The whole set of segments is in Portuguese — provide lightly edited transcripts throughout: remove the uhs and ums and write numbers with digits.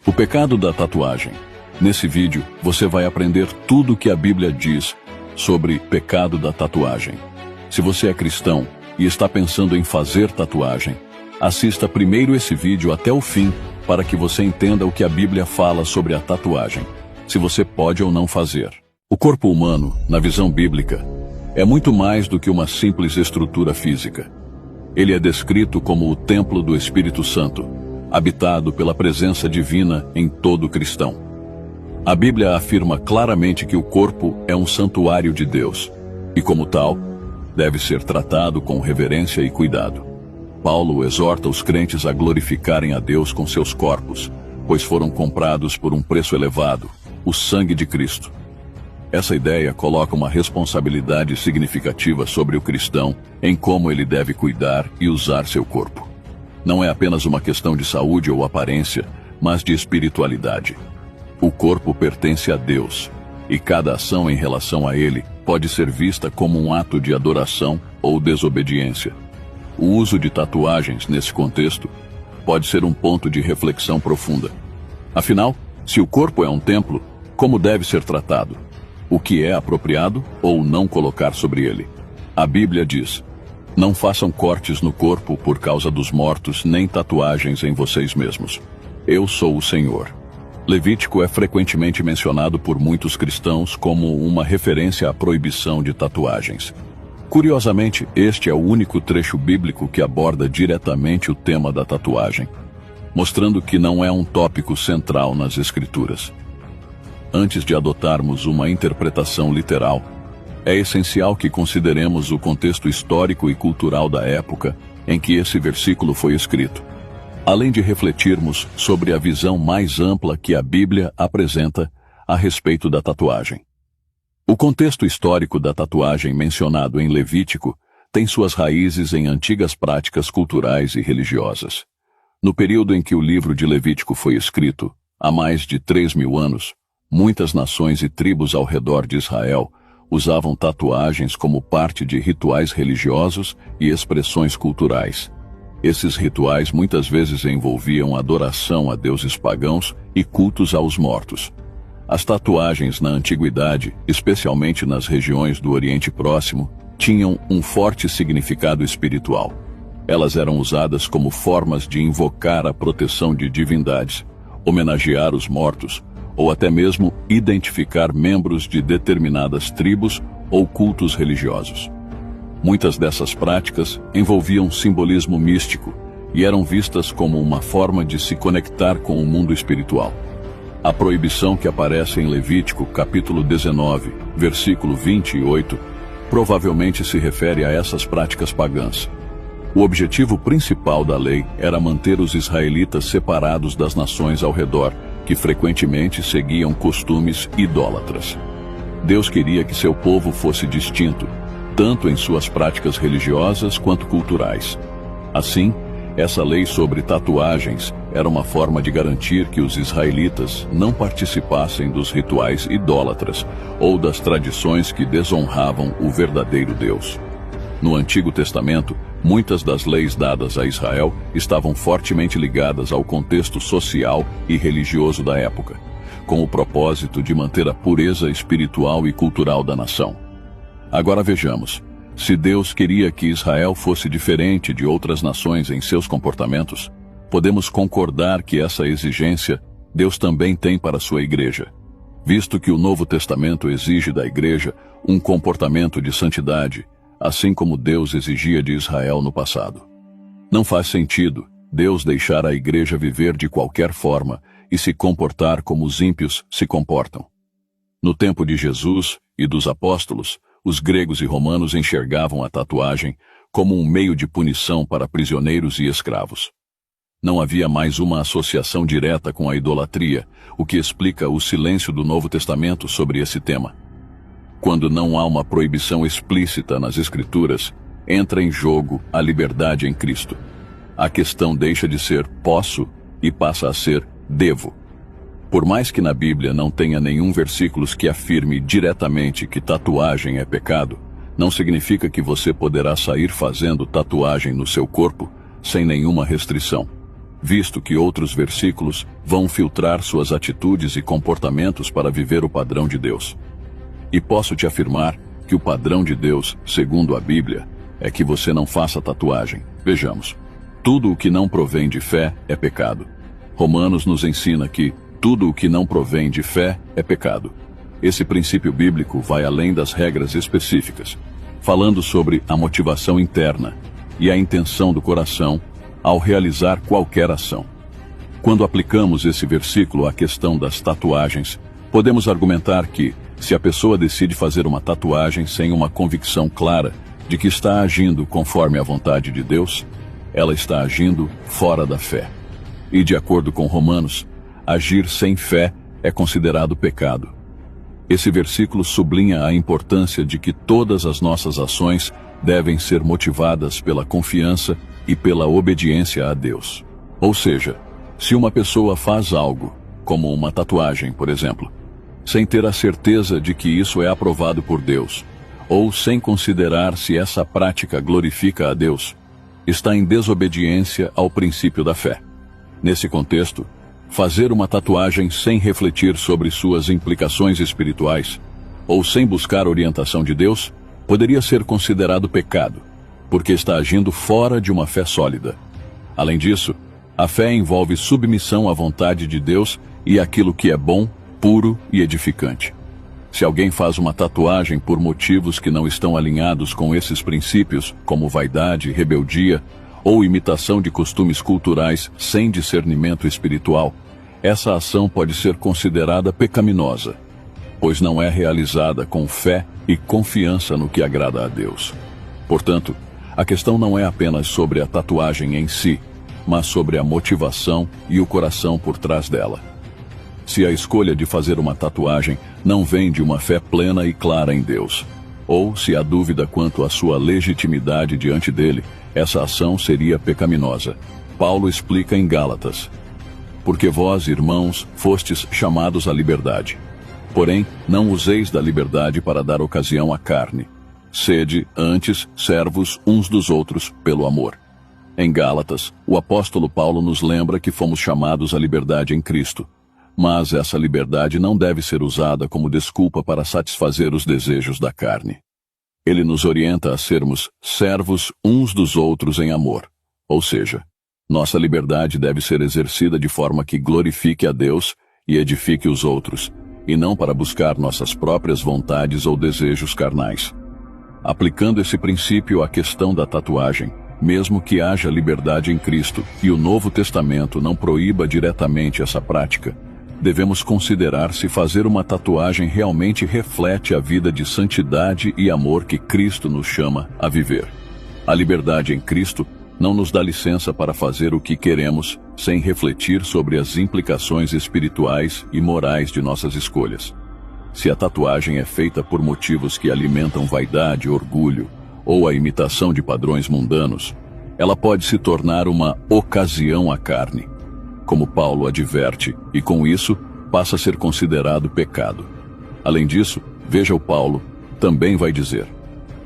O pecado da tatuagem. Nesse vídeo, você vai aprender tudo o que a Bíblia diz sobre pecado da tatuagem. Se você é cristão e está pensando em fazer tatuagem, assista primeiro esse vídeo até o fim para que você entenda o que a Bíblia fala sobre a tatuagem, se você pode ou não fazer. O corpo humano, na visão bíblica, é muito mais do que uma simples estrutura física. Ele é descrito como o templo do Espírito Santo, habitado pela presença divina em todo cristão. A Bíblia afirma claramente que o corpo é um santuário de Deus, e como tal, deve ser tratado com reverência e cuidado. Paulo exorta os crentes a glorificarem a Deus com seus corpos, pois foram comprados por um preço elevado, o sangue de Cristo. Essa ideia coloca uma responsabilidade significativa sobre o cristão em como ele deve cuidar e usar seu corpo. Não é apenas uma questão de saúde ou aparência, mas de espiritualidade. O corpo pertence a Deus, e cada ação em relação a ele pode ser vista como um ato de adoração ou desobediência. O uso de tatuagens nesse contexto pode ser um ponto de reflexão profunda. Afinal, se o corpo é um templo, como deve ser tratado? O que é apropriado ou não colocar sobre ele? A Bíblia diz: não façam cortes no corpo por causa dos mortos, nem tatuagens em vocês mesmos. Eu sou o Senhor. Levítico é frequentemente mencionado por muitos cristãos como uma referência à proibição de tatuagens. Curiosamente, este é o único trecho bíblico que aborda diretamente o tema da tatuagem, mostrando que não é um tópico central nas Escrituras. Antes de adotarmos uma interpretação literal, é essencial que consideremos o contexto histórico e cultural da época em que esse versículo foi escrito, além de refletirmos sobre a visão mais ampla que a Bíblia apresenta a respeito da tatuagem. O contexto histórico da tatuagem mencionado em Levítico tem suas raízes em antigas práticas culturais e religiosas. No período em que o livro de Levítico foi escrito, há mais de 3.000 anos, muitas nações e tribos ao redor de Israel usavam tatuagens como parte de rituais religiosos e expressões culturais. Esses rituais muitas vezes envolviam adoração a deuses pagãos e cultos aos mortos. As tatuagens na antiguidade, especialmente nas regiões do Oriente Próximo, tinham um forte significado espiritual. Elas eram usadas como formas de invocar a proteção de divindades, homenagear os mortos, ou até mesmo identificar membros de determinadas tribos ou cultos religiosos. Muitas dessas práticas envolviam simbolismo místico e eram vistas como uma forma de se conectar com o mundo espiritual. A proibição que aparece em Levítico, capítulo 19, versículo 28, provavelmente se refere a essas práticas pagãs. O objetivo principal da lei era manter os israelitas separados das nações ao redor, que frequentemente seguiam costumes idólatras. Deus queria que seu povo fosse distinto, tanto em suas práticas religiosas quanto culturais. Assim, essa lei sobre tatuagens era uma forma de garantir que os israelitas não participassem dos rituais idólatras ou das tradições que desonravam o verdadeiro Deus. No Antigo Testamento, muitas das leis dadas a Israel estavam fortemente ligadas ao contexto social e religioso da época, com o propósito de manter a pureza espiritual e cultural da nação. Agora vejamos, se Deus queria que Israel fosse diferente de outras nações em seus comportamentos, podemos concordar que essa exigência Deus também tem para sua igreja, visto que o Novo Testamento exige da igreja um comportamento de santidade, assim como Deus exigia de Israel no passado. Não faz sentido Deus deixar a igreja viver de qualquer forma e se comportar como os ímpios se comportam. No tempo de Jesus e dos apóstolos, os gregos e romanos enxergavam a tatuagem como um meio de punição para prisioneiros e escravos. Não havia mais uma associação direta com a idolatria, o que explica o silêncio do Novo Testamento sobre esse tema. Quando não há uma proibição explícita nas Escrituras, entra em jogo a liberdade em Cristo. A questão deixa de ser posso e passa a ser devo. Por mais que na Bíblia não tenha nenhum versículo que afirme diretamente que tatuagem é pecado, não significa que você poderá sair fazendo tatuagem no seu corpo sem nenhuma restrição. visto que outros versículos vão filtrar suas atitudes e comportamentos para viver o padrão de Deus. E posso te afirmar que o padrão de Deus, segundo a Bíblia, é que você não faça tatuagem. Vejamos. Tudo o que não provém de fé é pecado. Romanos nos ensina que tudo o que não provém de fé é pecado. Esse princípio bíblico vai além das regras específicas, falando sobre a motivação interna e a intenção do coração ao realizar qualquer ação. Quando aplicamos esse versículo à questão das tatuagens, podemos argumentar que, se a pessoa decide fazer uma tatuagem sem uma convicção clara de que está agindo conforme a vontade de Deus, ela está agindo fora da fé. E de acordo com Romanos, agir sem fé é considerado pecado. Esse versículo sublinha a importância de que todas as nossas ações devem ser motivadas pela confiança e pela obediência a Deus. Ou seja, se uma pessoa faz algo, como uma tatuagem, por exemplo, sem ter a certeza de que isso é aprovado por Deus, ou sem considerar se essa prática glorifica a Deus, está em desobediência ao princípio da fé. Nesse contexto, fazer uma tatuagem sem refletir sobre suas implicações espirituais, ou sem buscar orientação de Deus, poderia ser considerado pecado, porque está agindo fora de uma fé sólida. Além disso, a fé envolve submissão à vontade de Deus e àquilo que é bom, puro e edificante. Se alguém faz uma tatuagem por motivos que não estão alinhados com esses princípios, como vaidade, rebeldia, ou imitação de costumes culturais sem discernimento espiritual, essa ação pode ser considerada pecaminosa, pois não é realizada com fé e confiança no que agrada a Deus. Portanto, a questão não é apenas sobre a tatuagem em si, mas sobre a motivação e o coração por trás dela. Se a escolha de fazer uma tatuagem não vem de uma fé plena e clara em Deus, ou se há dúvida quanto à sua legitimidade diante dele, essa ação seria pecaminosa. Paulo explica em Gálatas: porque vós, irmãos, fostes chamados à liberdade. Porém, não useis da liberdade para dar ocasião à carne. Sede, antes, servos uns dos outros pelo amor. Em Gálatas, o apóstolo Paulo nos lembra que fomos chamados à liberdade em Cristo. Mas essa liberdade não deve ser usada como desculpa para satisfazer os desejos da carne. Ele nos orienta a sermos servos uns dos outros em amor. Ou seja, nossa liberdade deve ser exercida de forma que glorifique a Deus e edifique os outros, e não para buscar nossas próprias vontades ou desejos carnais. Aplicando esse princípio à questão da tatuagem, mesmo que haja liberdade em Cristo e o Novo Testamento não proíba diretamente essa prática, devemos considerar se fazer uma tatuagem realmente reflete a vida de santidade e amor que Cristo nos chama a viver. A liberdade em Cristo não nos dá licença para fazer o que queremos sem refletir sobre as implicações espirituais e morais de nossas escolhas. Se a tatuagem é feita por motivos que alimentam vaidade, orgulho ou a imitação de padrões mundanos, ela pode se tornar uma ocasião à carne, como Paulo adverte, e com isso passa a ser considerado pecado. Além disso, veja o Paulo, também vai dizer: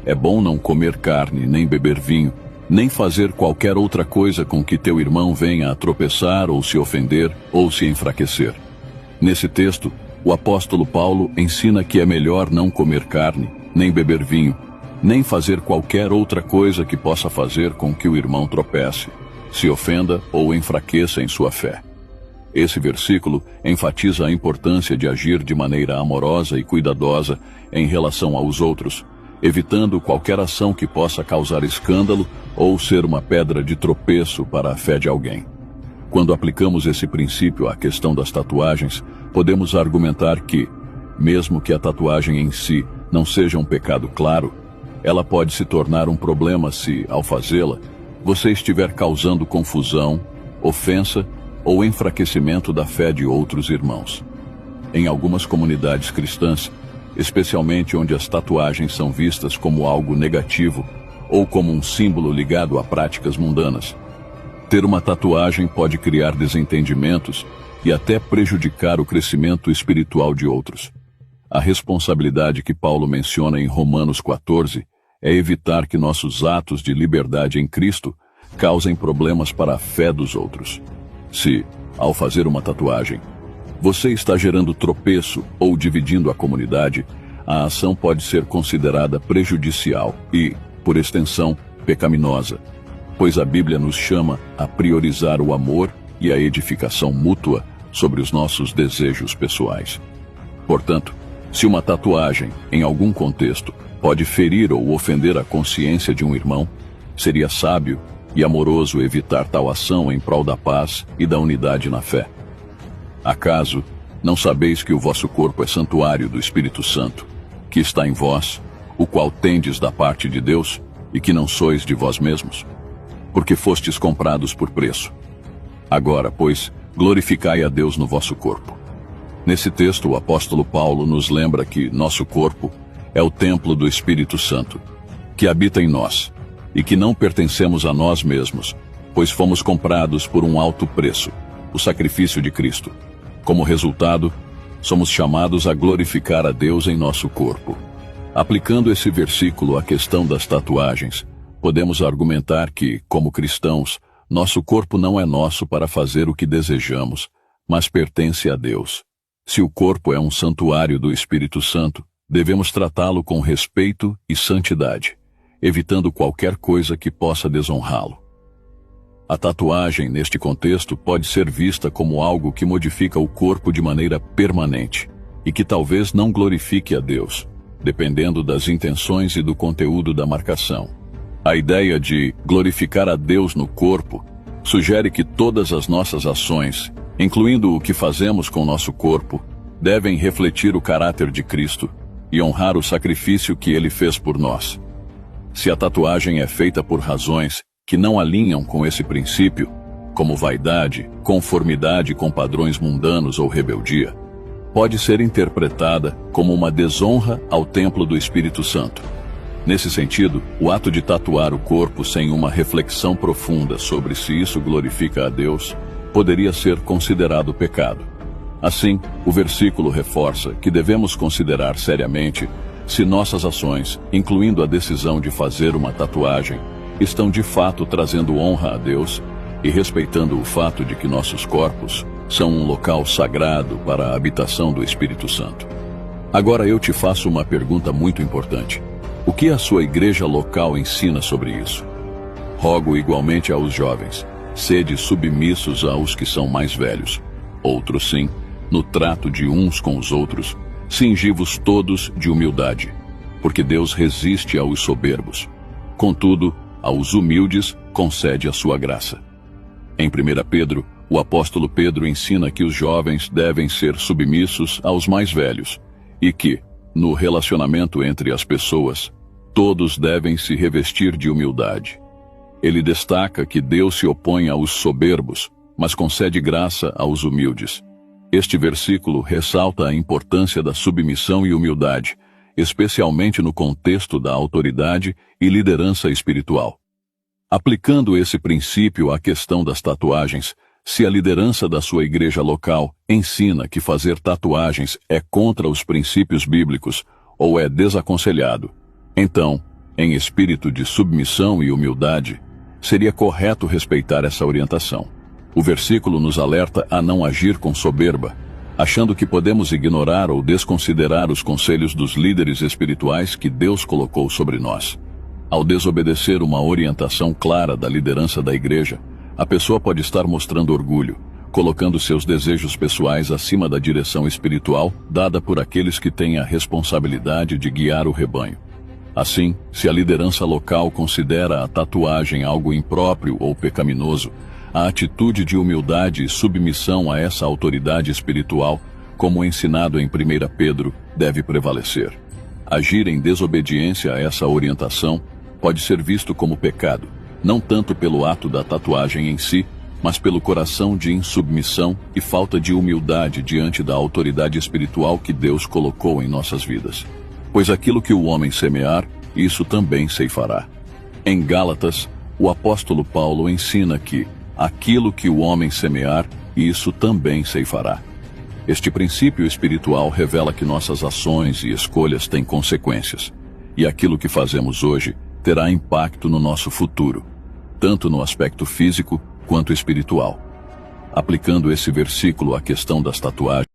é bom não comer carne, nem beber vinho, nem fazer qualquer outra coisa com que teu irmão venha a tropeçar ou se ofender ou se enfraquecer. Nesse texto, o apóstolo Paulo ensina que é melhor não comer carne, nem beber vinho, nem fazer qualquer outra coisa que possa fazer com que o irmão tropece, se ofenda ou enfraqueça em sua fé. Esse versículo enfatiza a importância de agir de maneira amorosa e cuidadosa em relação aos outros, evitando qualquer ação que possa causar escândalo ou ser uma pedra de tropeço para a fé de alguém. Quando aplicamos esse princípio à questão das tatuagens, podemos argumentar que, mesmo que a tatuagem em si não seja um pecado claro, ela pode se tornar um problema se, ao fazê-la, você estiver causando confusão, ofensa ou enfraquecimento da fé de outros irmãos. Em algumas comunidades cristãs, especialmente onde as tatuagens são vistas como algo negativo ou como um símbolo ligado a práticas mundanas, ter uma tatuagem pode criar desentendimentos e até prejudicar o crescimento espiritual de outros. A responsabilidade que Paulo menciona em Romanos 14 é evitar que nossos atos de liberdade em Cristo causem problemas para a fé dos outros. Se, ao fazer uma tatuagem, você está gerando tropeço ou dividindo a comunidade, a ação pode ser considerada prejudicial e, por extensão, pecaminosa, pois a Bíblia nos chama a priorizar o amor e a edificação mútua sobre os nossos desejos pessoais. Portanto, se uma tatuagem, em algum contexto, pode ferir ou ofender a consciência de um irmão, seria sábio e amoroso evitar tal ação em prol da paz e da unidade na fé. Acaso não sabeis que o vosso corpo é santuário do Espírito Santo, que está em vós, o qual tendes da parte de Deus, e que não sois de vós mesmos? Porque fostes comprados por preço. Agora, pois, glorificai a Deus no vosso corpo. Nesse texto, o apóstolo Paulo nos lembra que nosso corpo é o templo do Espírito Santo, que habita em nós, e que não pertencemos a nós mesmos, pois fomos comprados por um alto preço, o sacrifício de Cristo. Como resultado, somos chamados a glorificar a Deus em nosso corpo. Aplicando esse versículo à questão das tatuagens, podemos argumentar que, como cristãos, nosso corpo não é nosso para fazer o que desejamos, mas pertence a Deus. Se o corpo é um santuário do Espírito Santo, devemos tratá-lo com respeito e santidade, evitando qualquer coisa que possa desonrá-lo. A tatuagem, neste contexto, pode ser vista como algo que modifica o corpo de maneira permanente e que talvez não glorifique a Deus, dependendo das intenções e do conteúdo da marcação. A ideia de glorificar a Deus no corpo sugere que todas as nossas ações, incluindo o que fazemos com nosso corpo, devem refletir o caráter de Cristo e honrar o sacrifício que Ele fez por nós. Se a tatuagem é feita por razões que não alinham com esse princípio, como vaidade, conformidade com padrões mundanos ou rebeldia, pode ser interpretada como uma desonra ao templo do Espírito Santo. Nesse sentido, o ato de tatuar o corpo sem uma reflexão profunda sobre se isso glorifica a Deus poderia ser considerado pecado. Assim, o versículo reforça que devemos considerar seriamente se nossas ações, incluindo a decisão de fazer uma tatuagem, estão de fato trazendo honra a Deus e respeitando o fato de que nossos corpos são um local sagrado para a habitação do Espírito Santo. Agora eu te faço uma pergunta muito importante. O que a sua igreja local ensina sobre isso? Rogo igualmente aos jovens, sede submissos aos que são mais velhos. Outros sim, no trato de uns com os outros, cingi-vos todos de humildade, porque Deus resiste aos soberbos. Contudo, aos humildes concede a sua graça. Em 1 Pedro, o apóstolo Pedro ensina que os jovens devem ser submissos aos mais velhos e que, no relacionamento entre as pessoas, todos devem se revestir de humildade. Ele destaca que Deus se opõe aos soberbos, mas concede graça aos humildes. Este versículo ressalta a importância da submissão e humildade, especialmente no contexto da autoridade e liderança espiritual. Aplicando esse princípio à questão das tatuagens, se a liderança da sua igreja local ensina que fazer tatuagens é contra os princípios bíblicos ou é desaconselhado, então, em espírito de submissão e humildade, seria correto respeitar essa orientação. O versículo nos alerta a não agir com soberba, achando que podemos ignorar ou desconsiderar os conselhos dos líderes espirituais que Deus colocou sobre nós. Ao desobedecer uma orientação clara da liderança da igreja, a pessoa pode estar mostrando orgulho, colocando seus desejos pessoais acima da direção espiritual dada por aqueles que têm a responsabilidade de guiar o rebanho. Assim, se a liderança local considera a tatuagem algo impróprio ou pecaminoso, a atitude de humildade e submissão a essa autoridade espiritual, como ensinado em 1 Pedro, deve prevalecer. Agir em desobediência a essa orientação pode ser visto como pecado, não tanto pelo ato da tatuagem em si, mas pelo coração de insubmissão e falta de humildade diante da autoridade espiritual que Deus colocou em nossas vidas. Pois aquilo que o homem semear, isso também ceifará. Em Gálatas, o apóstolo Paulo ensina que aquilo que o homem semear, isso também ceifará. Este princípio espiritual revela que nossas ações e escolhas têm consequências, e aquilo que fazemos hoje terá impacto no nosso futuro, tanto no aspecto físico quanto espiritual. aplicando esse versículo à questão das tatuagens.